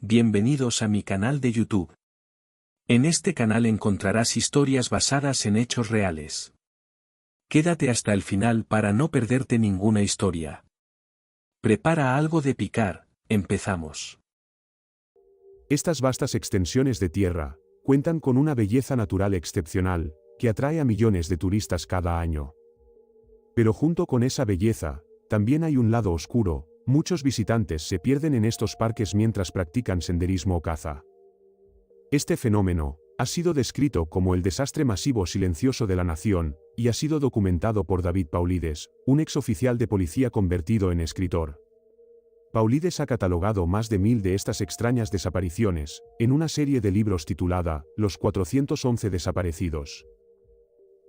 Bienvenidos a mi canal de YouTube. En este canal encontrarás historias basadas en hechos reales. Quédate hasta el final para no perderte ninguna historia. Prepara algo de picar, empezamos. Estas vastas extensiones de tierra cuentan con una belleza natural excepcional, que atrae a millones de turistas cada año. Pero junto con esa belleza, también hay un lado oscuro. Muchos visitantes se pierden en estos parques mientras practican senderismo o caza. Este fenómeno ha sido descrito como el desastre masivo silencioso de la nación, y ha sido documentado por David Paulides, un exoficial de policía convertido en escritor. Paulides ha catalogado más de 1000 de estas extrañas desapariciones, en una serie de libros titulada Los 411 desaparecidos.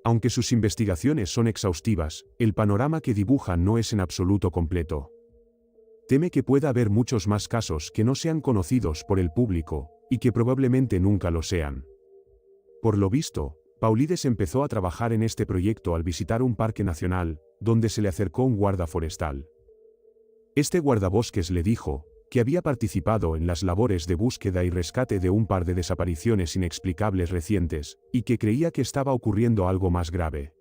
Aunque sus investigaciones son exhaustivas, el panorama que dibuja no es en absoluto completo. Teme que pueda haber muchos más casos que no sean conocidos por el público, y que probablemente nunca lo sean. Por lo visto, Paulides empezó a trabajar en este proyecto al visitar un parque nacional, donde se le acercó un guarda forestal. Este guardabosques le dijo que había participado en las labores de búsqueda y rescate de un par de desapariciones inexplicables recientes, y que creía que estaba ocurriendo algo más grave.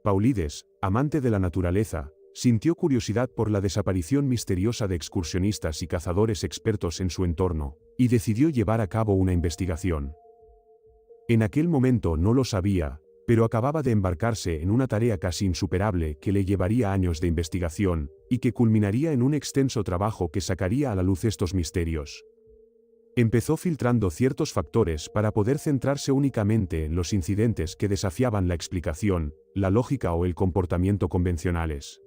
Paulides, amante de la naturaleza, sintió curiosidad por la desaparición misteriosa de excursionistas y cazadores expertos en su entorno, y decidió llevar a cabo una investigación. En aquel momento no lo sabía, pero acababa de embarcarse en una tarea casi insuperable que le llevaría años de investigación, y que culminaría en un extenso trabajo que sacaría a la luz estos misterios. Empezó filtrando ciertos factores para poder centrarse únicamente en los incidentes que desafiaban la explicación, la lógica o el comportamiento convencionales.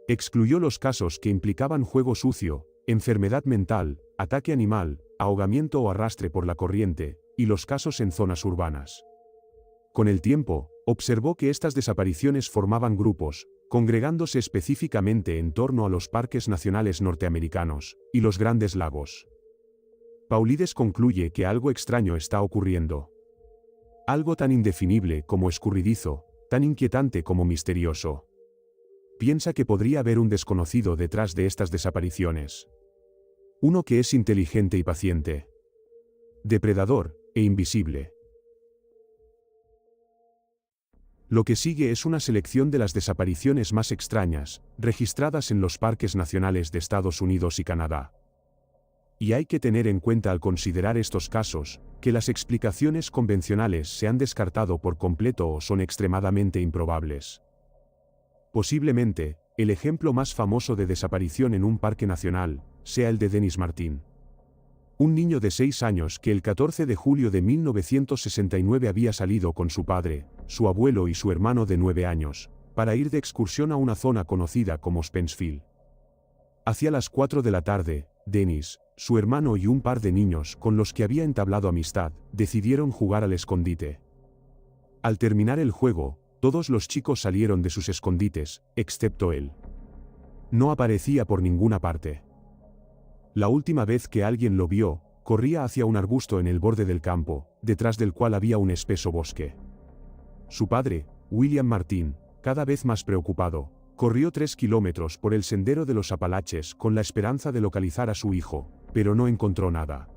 Excluyó los casos que implicaban juego sucio, enfermedad mental, ataque animal, ahogamiento o arrastre por la corriente, y los casos en zonas urbanas. Con el tiempo, observó que estas desapariciones formaban grupos, congregándose específicamente en torno a los parques nacionales norteamericanos y los grandes lagos. Paulides concluye que algo extraño está ocurriendo. Algo tan indefinible como escurridizo, tan inquietante como misterioso. Piensa que podría haber un desconocido detrás de estas desapariciones. Uno que es inteligente y paciente. Depredador e invisible. Lo que sigue es una selección de las desapariciones más extrañas, registradas en los parques nacionales de Estados Unidos y Canadá. Y hay que tener en cuenta al considerar estos casos, que las explicaciones convencionales se han descartado por completo o son extremadamente improbables. Posiblemente, el ejemplo más famoso de desaparición en un parque nacional, sea el de Dennis Martin. Un niño de 6 años que el 14 de julio de 1969 había salido con su padre, su abuelo y su hermano de 9 años, para ir de excursión a una zona conocida como Spencefield. Hacia las 4 de la tarde, Dennis, su hermano y un par de niños con los que había entablado amistad, decidieron jugar al escondite. Al terminar el juego, todos los chicos salieron de sus escondites, excepto él. No aparecía por ninguna parte. La última vez que alguien lo vio, corría hacia un arbusto en el borde del campo, detrás del cual había un espeso bosque. Su padre, William Martin, cada vez más preocupado, corrió 3 kilómetros por el sendero de los Apalaches con la esperanza de localizar a su hijo, pero no encontró nada.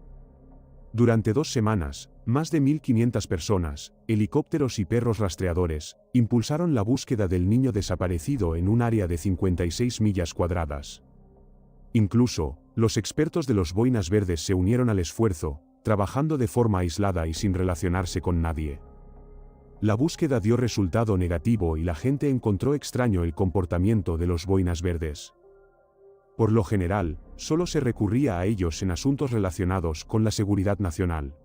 Durante 2 semanas, más de 1500 personas, helicópteros y perros rastreadores, impulsaron la búsqueda del niño desaparecido en un área de 56 millas cuadradas. Incluso, los expertos de los Boinas Verdes se unieron al esfuerzo, trabajando de forma aislada y sin relacionarse con nadie. La búsqueda dio resultado negativo y la gente encontró extraño el comportamiento de los Boinas Verdes. Por lo general, solo se recurría a ellos en asuntos relacionados con la seguridad nacional.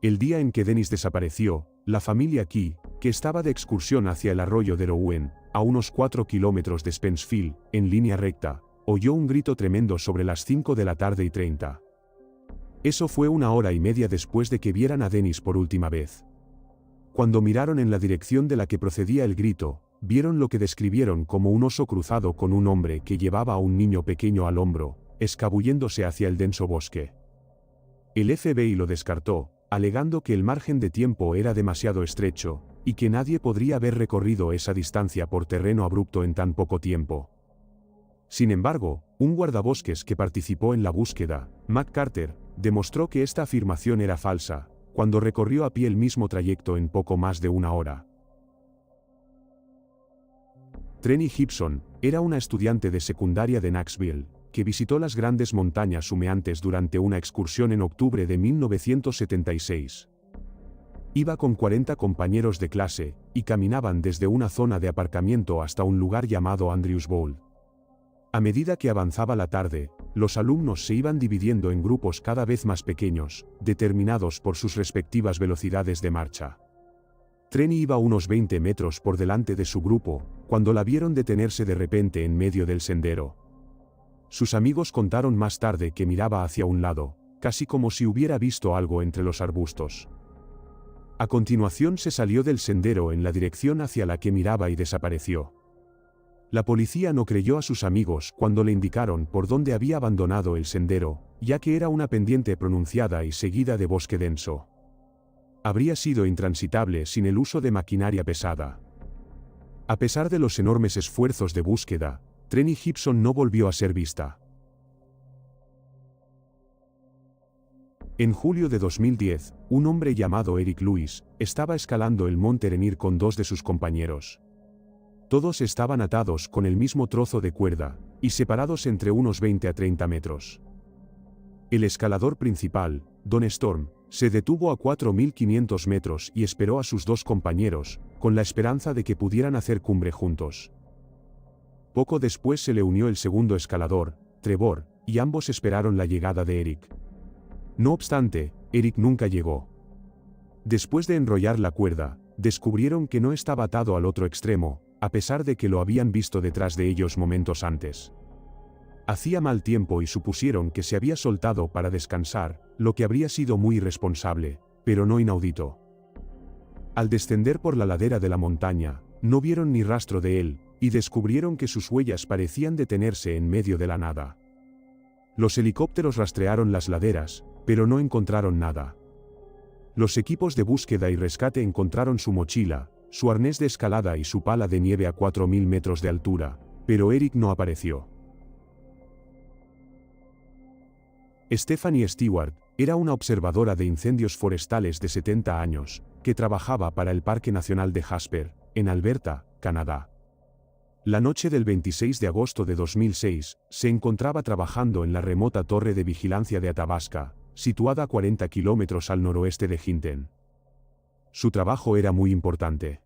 El día en que Dennis desapareció, la familia Key, que estaba de excursión hacia el arroyo de Rowan, a unos 4 kilómetros de Spencefield, en línea recta, oyó un grito tremendo sobre las 5 de la tarde y 30. Eso fue 1 hora y media después de que vieran a Dennis por última vez. Cuando miraron en la dirección de la que procedía el grito, vieron lo que describieron como un oso cruzado con un hombre que llevaba a un niño pequeño al hombro, escabulléndose hacia el denso bosque. El FBI lo descartó, alegando que el margen de tiempo era demasiado estrecho, y que nadie podría haber recorrido esa distancia por terreno abrupto en tan poco tiempo. Sin embargo, Un guardabosques que participó en la búsqueda, Matt Carter, demostró que esta afirmación era falsa, cuando recorrió a pie el mismo trayecto en poco más de una hora. Trenny Gibson era una estudiante de secundaria de Knoxville, que visitó las grandes montañas humeantes durante una excursión en octubre de 1976. Iba con 40 compañeros de clase, y caminaban desde una zona de aparcamiento hasta un lugar llamado Andrews Bowl. A medida que avanzaba la tarde, los alumnos se iban dividiendo en grupos cada vez más pequeños, determinados por sus respectivas velocidades de marcha. Trenny iba unos 20 metros por delante de su grupo, cuando la vieron detenerse de repente en medio del sendero. Sus amigos contaron más tarde que miraba hacia un lado, casi como si hubiera visto algo entre los arbustos. A continuación se salió del sendero en la dirección hacia la que miraba y desapareció. La policía no creyó a sus amigos cuando le indicaron por dónde había abandonado el sendero, ya que era una pendiente pronunciada y seguida de bosque denso. Habría sido intransitable sin el uso de maquinaria pesada. A pesar de los enormes esfuerzos de búsqueda, Trenny Gibson no volvió a ser vista. En julio de 2010, un hombre llamado Eric Lewis estaba escalando el monte Rainier con dos de sus compañeros. Todos estaban atados con el mismo trozo de cuerda, y separados entre unos 20 a 30 metros. El escalador principal, Don Storm, se detuvo a 4.500 metros y esperó a sus dos compañeros, con la esperanza de que pudieran hacer cumbre juntos. Poco después se le unió el segundo escalador, Trevor, y ambos esperaron la llegada de Eric. No obstante, Eric nunca llegó. Después de enrollar la cuerda, descubrieron que no estaba atado al otro extremo, a pesar de que lo habían visto detrás de ellos momentos antes. Hacía mal tiempo y supusieron que se había soltado para descansar, lo que habría sido muy irresponsable, pero no inaudito. Al descender por la ladera de la montaña, no vieron ni rastro de él, y descubrieron que sus huellas parecían detenerse en medio de la nada. Los helicópteros rastrearon las laderas, pero no encontraron nada. Los equipos de búsqueda y rescate encontraron su mochila, su arnés de escalada y su pala de nieve a 4.000 metros de altura, pero Eric no apareció. Stephanie Stewart era una observadora de incendios forestales de 70 años, que trabajaba para el Parque Nacional de Jasper, en Alberta, Canadá. La noche del 26 de agosto de 2006, se encontraba trabajando en la remota torre de vigilancia de Athabasca, situada a 40 kilómetros al noroeste de Hinton. Su trabajo era muy importante.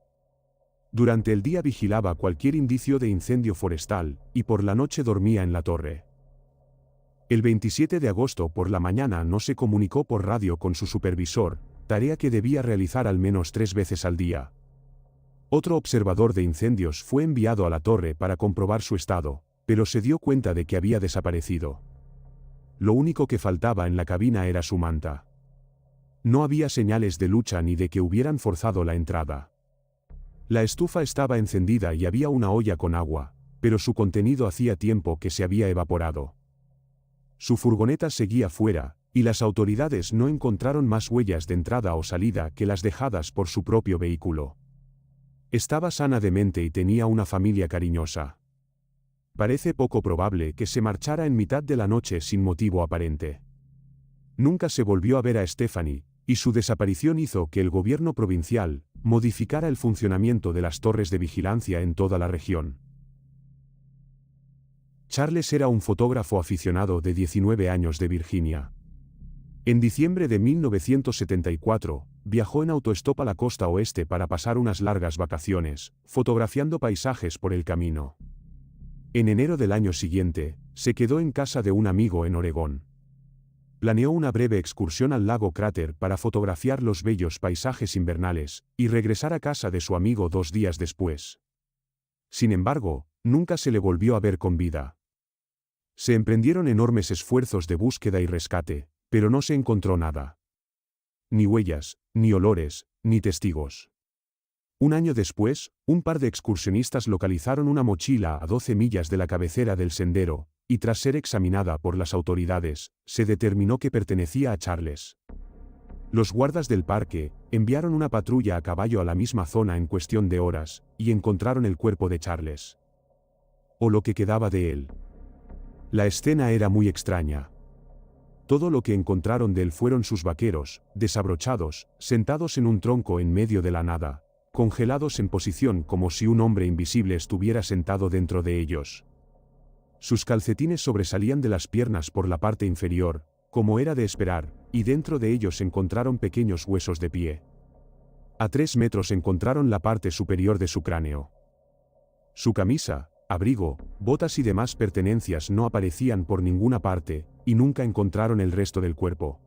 Durante el día vigilaba cualquier indicio de incendio forestal, y por la noche dormía en la torre. El 27 de agosto por la mañana no se comunicó por radio con su supervisor, tarea que debía realizar al menos 3 veces al día. Otro observador de incendios fue enviado a la torre para comprobar su estado, pero se dio cuenta de que había desaparecido. Lo único que faltaba en la cabina era su manta. No había señales de lucha ni de que hubieran forzado la entrada. La estufa estaba encendida y había una olla con agua, pero su contenido hacía tiempo que se había evaporado. Su furgoneta seguía fuera, y las autoridades no encontraron más huellas de entrada o salida que las dejadas por su propio vehículo. Estaba sana de mente y tenía una familia cariñosa. Parece poco probable que se marchara en mitad de la noche sin motivo aparente. Nunca se volvió a ver a Stephanie, y su desaparición hizo que el gobierno provincial modificara el funcionamiento de las torres de vigilancia en toda la región. Charles era un fotógrafo aficionado de 19 años de Virginia. En diciembre de 1974, viajó en autoestop a la costa oeste para pasar unas largas vacaciones, fotografiando paisajes por el camino. En enero del año siguiente, se quedó en casa de un amigo en Oregón. Planeó una breve excursión al lago Crater para fotografiar los bellos paisajes invernales, y regresar a casa de su amigo 2 días después. Sin embargo, nunca se le volvió a ver con vida. Se emprendieron enormes esfuerzos de búsqueda y rescate, pero no se encontró nada. Ni huellas, ni olores, ni testigos. Un año después, un par de excursionistas localizaron una mochila a 12 millas de la cabecera del sendero, y tras ser examinada por las autoridades, se determinó que pertenecía a Charles. Los guardas del parque enviaron una patrulla a caballo a la misma zona en cuestión de horas, y encontraron el cuerpo de Charles. O lo que quedaba de él. La escena era muy extraña. Todo lo que encontraron de él fueron sus vaqueros, desabrochados, sentados en un tronco en medio de la nada, congelados en posición como si un hombre invisible estuviera sentado dentro de ellos. Sus calcetines sobresalían de las piernas por la parte inferior, como era de esperar, y dentro de ellos encontraron pequeños huesos de pie. A 3 metros encontraron la parte superior de su cráneo. Su camisa, abrigo, botas y demás pertenencias no aparecían por ninguna parte, y nunca encontraron el resto del cuerpo.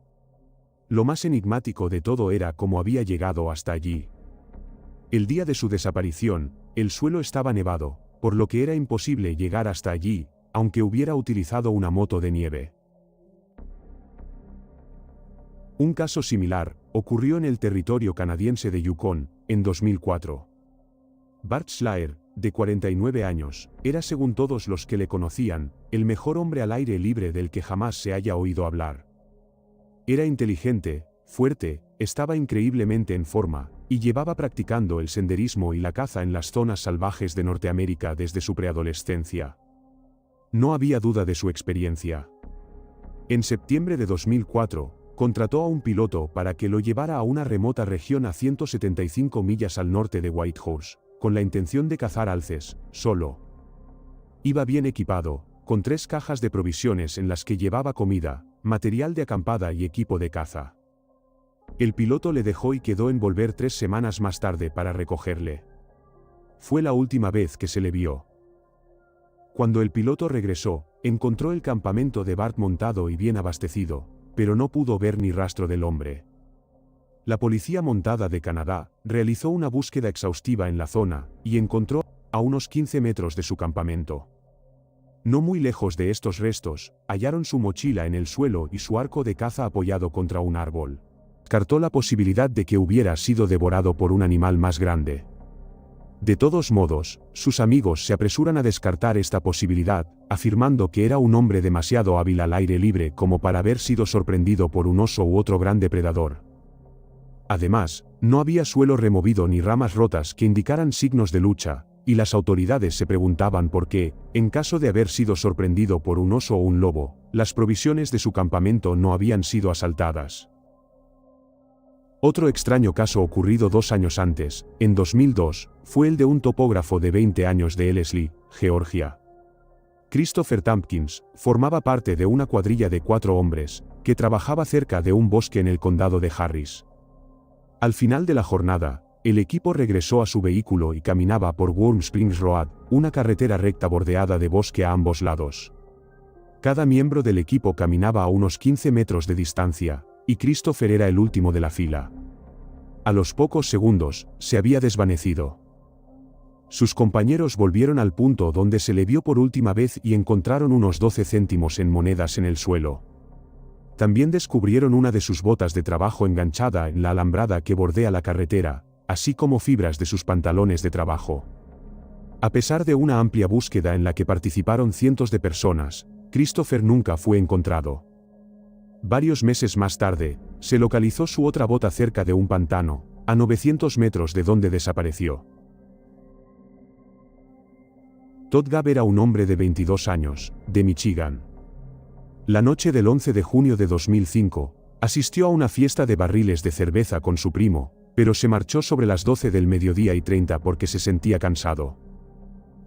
Lo más enigmático de todo era cómo había llegado hasta allí. El día de su desaparición, el suelo estaba nevado, por lo que era imposible llegar hasta allí, aunque hubiera utilizado una moto de nieve. Un caso similar ocurrió en el territorio canadiense de Yukon, en 2004. Bart Schlaer, de 49 años, era según todos los que le conocían, el mejor hombre al aire libre del que jamás se haya oído hablar. Era inteligente, fuerte, estaba increíblemente en forma, y llevaba practicando el senderismo y la caza en las zonas salvajes de Norteamérica desde su preadolescencia. No había duda de su experiencia. En septiembre de 2004, contrató a un piloto para que lo llevara a una remota región a 175 millas al norte de Whitehorse, con la intención de cazar alces, solo. Iba bien equipado, con 3 cajas de provisiones en las que llevaba comida, material de acampada y equipo de caza. El piloto le dejó y quedó en volver 3 semanas más tarde para recogerle. Fue la última vez que se le vio. Cuando el piloto regresó, encontró el campamento de Bart montado y bien abastecido, pero no pudo ver ni rastro del hombre. La Policía Montada de Canadá realizó una búsqueda exhaustiva en la zona y encontró a unos 15 metros de su campamento. No muy lejos de estos restos, hallaron su mochila en el suelo y su arco de caza apoyado contra un árbol. Descartó la posibilidad de que hubiera sido devorado por un animal más grande. De todos modos, sus amigos se apresuran a descartar esta posibilidad, afirmando que era un hombre demasiado hábil al aire libre como para haber sido sorprendido por un oso u otro gran depredador. Además, no había suelo removido ni ramas rotas que indicaran signos de lucha, y las autoridades se preguntaban por qué, en caso de haber sido sorprendido por un oso o un lobo, las provisiones de su campamento no habían sido asaltadas. Otro extraño caso ocurrido 2 años antes, en 2002, fue el de un topógrafo de 20 años de Ellerslie, Georgia. Christopher Tompkins formaba parte de una cuadrilla de 4 hombres, que trabajaba cerca de un bosque en el condado de Harris. Al final de la jornada, el equipo regresó a su vehículo y caminaba por Warm Springs Road, una carretera recta bordeada de bosque a ambos lados. Cada miembro del equipo caminaba a unos 15 metros de distancia, y Christopher era el último de la fila. A los pocos segundos, se había desvanecido. Sus compañeros volvieron al punto donde se le vio por última vez y encontraron unos 12 céntimos en monedas en el suelo. También descubrieron una de sus botas de trabajo enganchada en la alambrada que bordea la carretera, así como fibras de sus pantalones de trabajo. A pesar de una amplia búsqueda en la que participaron cientos de personas, Christopher nunca fue encontrado. Varios meses más tarde, se localizó su otra bota cerca de un pantano, a 900 metros de donde desapareció. Todd Gabb era un hombre de 22 años, de Michigan. La noche del 11 de junio de 2005, asistió a una fiesta de barriles de cerveza con su primo, pero se marchó sobre las 12 del mediodía y 30 porque se sentía cansado.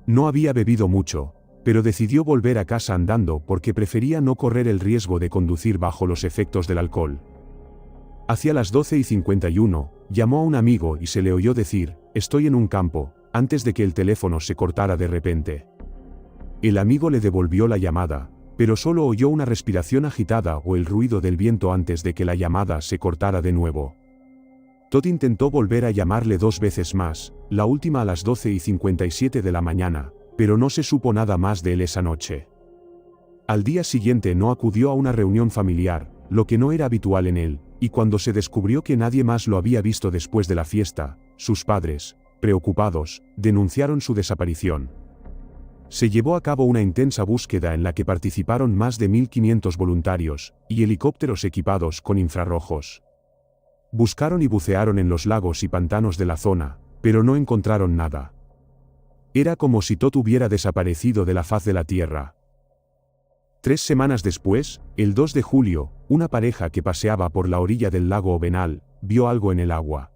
No había bebido mucho, pero decidió volver a casa andando porque prefería no correr el riesgo de conducir bajo los efectos del alcohol. Hacia las 12:51, llamó a un amigo y se le oyó decir, «Estoy en un campo», antes de que el teléfono se cortara de repente. El amigo le devolvió la llamada, pero solo oyó una respiración agitada o el ruido del viento antes de que la llamada se cortara de nuevo. Todd intentó volver a llamarle 2 veces más, la última a las 12:57 de la mañana, pero no se supo nada más de él esa noche. Al día siguiente no acudió a una reunión familiar, lo que no era habitual en él, y cuando se descubrió que nadie más lo había visto después de la fiesta, sus padres, preocupados, denunciaron su desaparición. Se llevó a cabo una intensa búsqueda en la que participaron más de 1.500 voluntarios, y helicópteros equipados con infrarrojos. Buscaron y bucearon en los lagos y pantanos de la zona, pero no encontraron nada. Era como si Todd hubiera desaparecido de la faz de la tierra. 3 semanas después, el 2 de julio, una pareja que paseaba por la orilla del lago Ovenal, vio algo en el agua.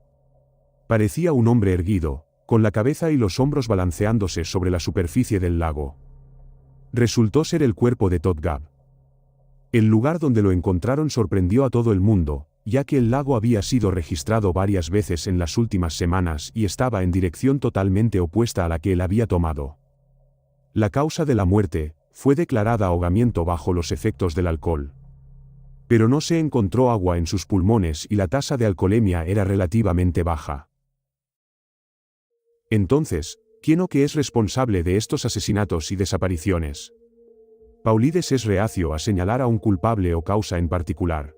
Parecía un hombre erguido, con la cabeza y los hombros balanceándose sobre la superficie del lago. Resultó ser el cuerpo de Todd Gabb. El lugar donde lo encontraron sorprendió a todo el mundo, ya que el lago había sido registrado varias veces en las últimas semanas y estaba en dirección totalmente opuesta a la que él había tomado. La causa de la muerte fue declarada ahogamiento bajo los efectos del alcohol. Pero no se encontró agua en sus pulmones y la tasa de alcoholemia era relativamente baja. Entonces, ¿quién o qué es responsable de estos asesinatos y desapariciones? Paulides es reacio a señalar a un culpable o causa en particular.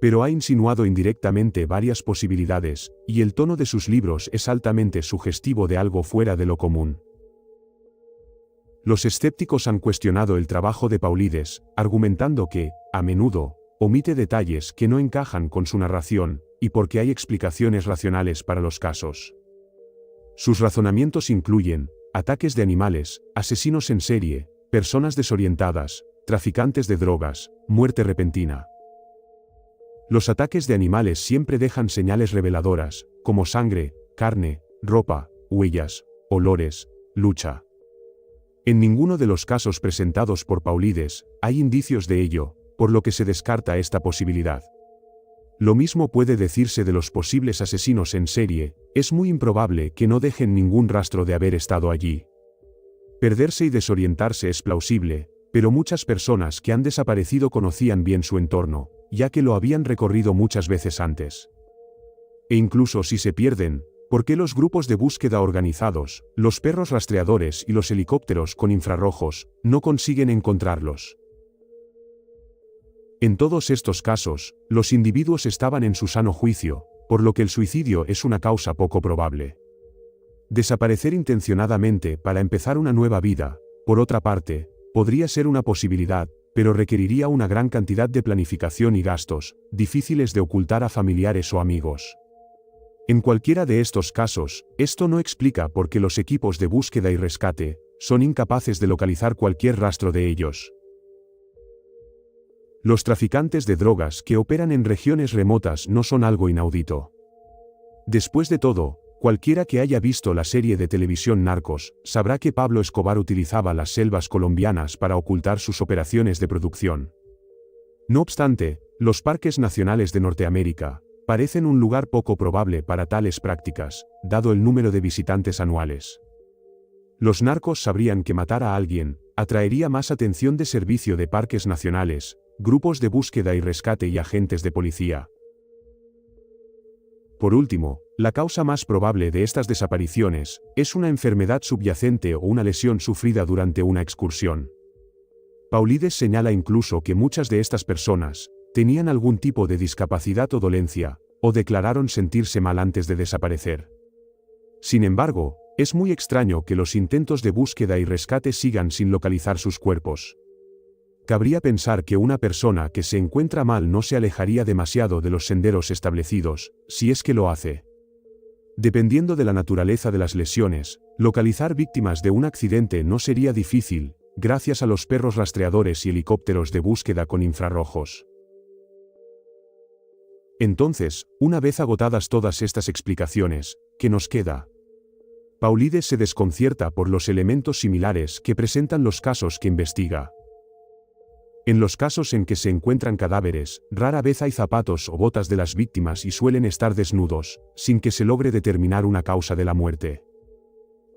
Pero ha insinuado indirectamente varias posibilidades, y el tono de sus libros es altamente sugestivo de algo fuera de lo común. Los escépticos han cuestionado el trabajo de Paulides, argumentando que, a menudo, omite detalles que no encajan con su narración, y porque hay explicaciones racionales para los casos. Sus razonamientos incluyen ataques de animales, asesinos en serie, personas desorientadas, traficantes de drogas, muerte repentina. Los ataques de animales siempre dejan señales reveladoras, como sangre, carne, ropa, huellas, olores, lucha. En ninguno de los casos presentados por Paulides hay indicios de ello, por lo que se descarta esta posibilidad. Lo mismo puede decirse de los posibles asesinos en serie, es muy improbable que no dejen ningún rastro de haber estado allí. Perderse y desorientarse es plausible, pero muchas personas que han desaparecido conocían bien su entorno, ya que lo habían recorrido muchas veces antes. E incluso si se pierden, ¿por qué los grupos de búsqueda organizados, los perros rastreadores y los helicópteros con infrarrojos, no consiguen encontrarlos? En todos estos casos, los individuos estaban en su sano juicio, por lo que el suicidio es una causa poco probable. Desaparecer intencionadamente para empezar una nueva vida, por otra parte, podría ser una posibilidad, pero requeriría una gran cantidad de planificación y gastos, difíciles de ocultar a familiares o amigos. En cualquiera de estos casos, esto no explica por qué los equipos de búsqueda y rescate son incapaces de localizar cualquier rastro de ellos. Los traficantes de drogas que operan en regiones remotas no son algo inaudito. Después de todo, cualquiera que haya visto la serie de televisión Narcos, sabrá que Pablo Escobar utilizaba las selvas colombianas para ocultar sus operaciones de producción. No obstante, los parques nacionales de Norteamérica parecen un lugar poco probable para tales prácticas, dado el número de visitantes anuales. Los narcos sabrían que matar a alguien atraería más atención de servicio de parques nacionales, grupos de búsqueda y rescate y agentes de policía. Por último, la causa más probable de estas desapariciones es una enfermedad subyacente o una lesión sufrida durante una excursión. Paulides señala incluso que muchas de estas personas tenían algún tipo de discapacidad o dolencia, o declararon sentirse mal antes de desaparecer. Sin embargo, es muy extraño que los intentos de búsqueda y rescate sigan sin localizar sus cuerpos. Cabría pensar que una persona que se encuentra mal no se alejaría demasiado de los senderos establecidos, si es que lo hace. Dependiendo de la naturaleza de las lesiones, localizar víctimas de un accidente no sería difícil, gracias a los perros rastreadores y helicópteros de búsqueda con infrarrojos. Entonces, una vez agotadas todas estas explicaciones, ¿qué nos queda? Paulides se desconcierta por los elementos similares que presentan los casos que investiga. En los casos en que se encuentran cadáveres, rara vez hay zapatos o botas de las víctimas y suelen estar desnudos, sin que se logre determinar una causa de la muerte.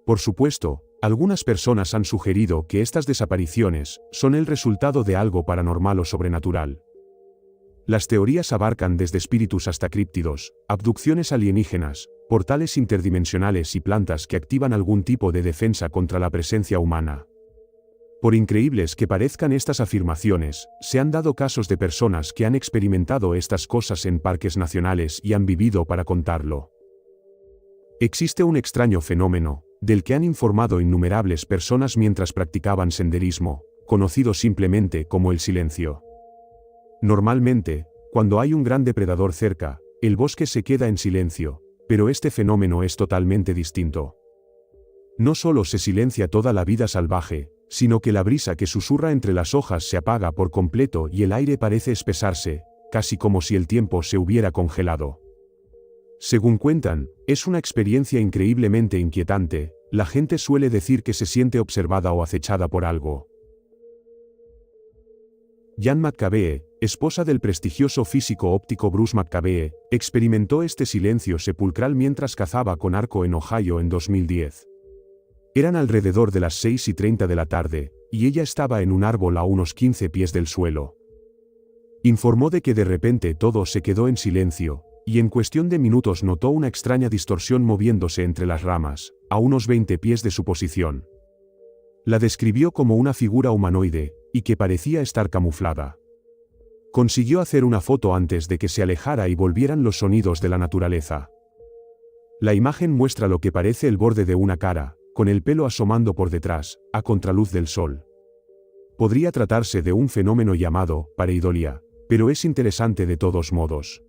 Por supuesto, algunas personas han sugerido que estas desapariciones son el resultado de algo paranormal o sobrenatural. Las teorías abarcan desde espíritus hasta críptidos, abducciones alienígenas, portales interdimensionales y plantas que activan algún tipo de defensa contra la presencia humana. Por increíbles que parezcan estas afirmaciones, se han dado casos de personas que han experimentado estas cosas en parques nacionales y han vivido para contarlo. Existe un extraño fenómeno, del que han informado innumerables personas mientras practicaban senderismo, conocido simplemente como el silencio. Normalmente, cuando hay un gran depredador cerca, el bosque se queda en silencio, pero este fenómeno es totalmente distinto. No solo se silencia toda la vida salvaje, sino que la brisa que susurra entre las hojas se apaga por completo y el aire parece espesarse, casi como si el tiempo se hubiera congelado. Según cuentan, es una experiencia increíblemente inquietante. La gente suele decir que se siente observada o acechada por algo. Jan Maccabee, esposa del prestigioso físico óptico Bruce Maccabee, experimentó este silencio sepulcral mientras cazaba con arco en Ohio en 2010. Eran alrededor de las 6:30 de la tarde, y ella estaba en un árbol a unos 15 pies del suelo. Informó de que de repente todo se quedó en silencio, y en cuestión de minutos notó una extraña distorsión moviéndose entre las ramas, a unos 20 pies de su posición. La describió como una figura humanoide, y que parecía estar camuflada. Consiguió hacer una foto antes de que se alejara y volvieran los sonidos de la naturaleza. La imagen muestra lo que parece el borde de una cara, con el pelo asomando por detrás, a contraluz del sol. Podría tratarse de un fenómeno llamado pareidolia, pero es interesante de todos modos.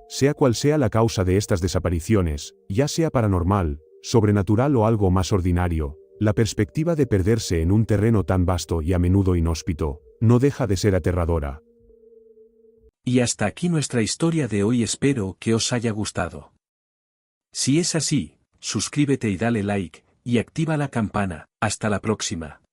Sea cual sea la causa de estas desapariciones, ya sea paranormal, sobrenatural o algo más ordinario, la perspectiva de perderse en un terreno tan vasto y a menudo inhóspito, no deja de ser aterradora. Y hasta aquí nuestra historia de hoy, espero que os haya gustado. Si es así, suscríbete y dale like, y activa la campana. Hasta la próxima.